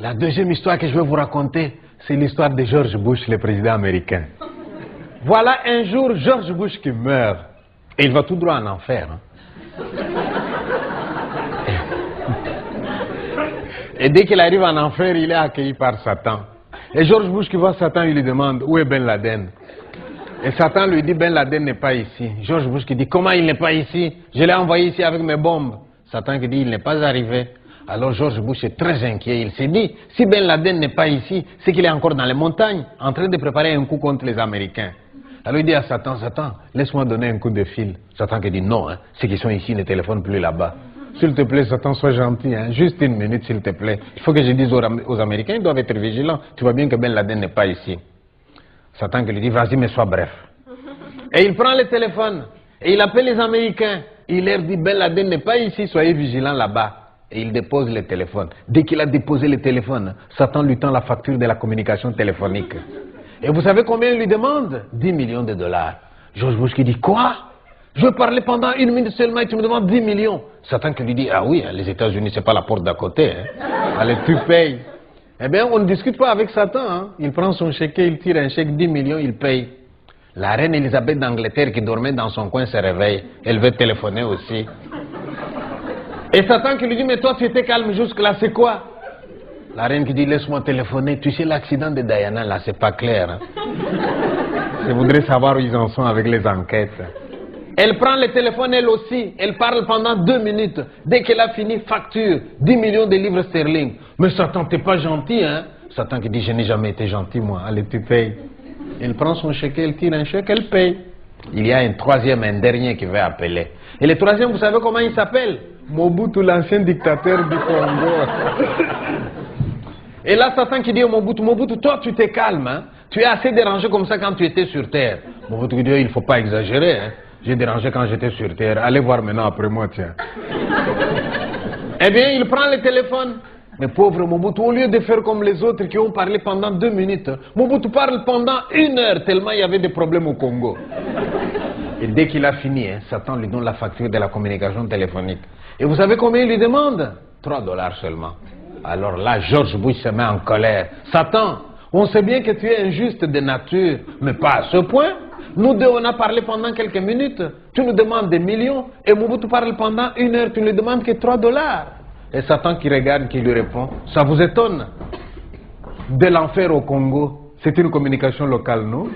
La deuxième histoire que je vais vous raconter, c'est l'histoire de George Bush, le président américain. Voilà un jour George Bush qui meurt. Et il va tout droit en enfer. Hein. Et dès qu'il arrive en enfer, il est accueilli par Satan. Et George Bush qui voit Satan, il lui demande où est Ben Laden. Et Satan lui dit Ben Laden n'est pas ici. George Bush qui dit comment il n'est pas ici? Je l'ai envoyé ici avec mes bombes. Satan qui dit il n'est pas arrivé. Alors George Bush est très inquiet. Il s'est dit si Ben Laden n'est pas ici, c'est qu'il est encore dans les montagnes en train de préparer un coup contre les Américains. Alors il dit à Satan, Satan, laisse-moi donner un coup de fil. Satan qui dit non, hein, ceux qui sont ici ne téléphonent plus là-bas. S'il te plaît, Satan, sois gentil, hein, juste une minute s'il te plaît. Il faut que je dise aux Américains, ils doivent être vigilants. Tu vois bien que Ben Laden n'est pas ici. Satan qui lui dit, vas-y, mais sois bref. Et il prend le téléphone et il appelle les Américains. Il leur dit, Ben Laden n'est pas ici, soyez vigilants là-bas. Et il dépose le téléphone. Dès qu'il a déposé le téléphone, Satan lui tend la facture de la communication téléphonique. Et vous savez combien il lui demande? 10 millions de dollars. George Bush qui dit, quoi? Je veux parler pendant 1 minute seulement et tu me demandes 10 millions. Satan qui lui dit, ah oui, les États-Unis, c'est pas la porte d'à côté. Hein. Allez, tu payes. Eh bien, on ne discute pas avec Satan. Hein. Il prend son chèque, il tire un chèque, 10 millions, il paye. La reine Elisabeth d'Angleterre qui dormait dans son coin se réveille. Elle veut téléphoner aussi. Et Satan qui lui dit, mais toi tu étais calme jusque-là, c'est quoi? La reine qui dit, laisse-moi téléphoner. Tu sais, l'accident de Diana, là, c'est pas clair. Hein. Je voudrais savoir où ils en sont avec les enquêtes. Elle prend le téléphone, elle aussi. Elle parle pendant 2 minutes. Dès qu'elle a fini, facture 10 millions de livres sterling. Mais Satan, t'es pas gentil, hein? Satan qui dit, je n'ai jamais été gentil, moi. Allez, tu payes. Elle prend son chèque, elle tire un chèque, elle paye. Il y a un troisième, un dernier qui veut appeler. Et le troisième, vous savez comment il s'appelle? Mobutu, l'ancien dictateur du Congo. Et là, Satan qui dit au Mobutu, Mobutu, toi tu t'es calme, hein? Tu es assez dérangé comme ça quand tu étais sur terre. Mobutu qui dit, il ne faut pas exagérer, hein? J'ai dérangé quand j'étais sur terre. Allez voir maintenant après moi, tiens. Eh bien, il prend le téléphone. Mais pauvre Mobutu, au lieu de faire comme les autres qui ont parlé pendant 2 minutes, Mobutu parle pendant 1 heure tellement il y avait des problèmes au Congo. Et dès qu'il a fini, hein, Satan lui donne la facture de la communication téléphonique. Et vous savez combien il lui demande? 3 dollars seulement. Alors là, George Bush se met en colère. Satan, on sait bien que tu es injuste de nature, mais pas à ce point. Nous deux, on a parlé pendant quelques minutes. Tu nous demandes des millions. Et Mobutu parle pendant 1 heure. Tu ne lui demandes que 3 dollars. Et Satan qui regarde, qui lui répond, ça vous étonne? De l'enfer au Congo, c'est une communication locale, non?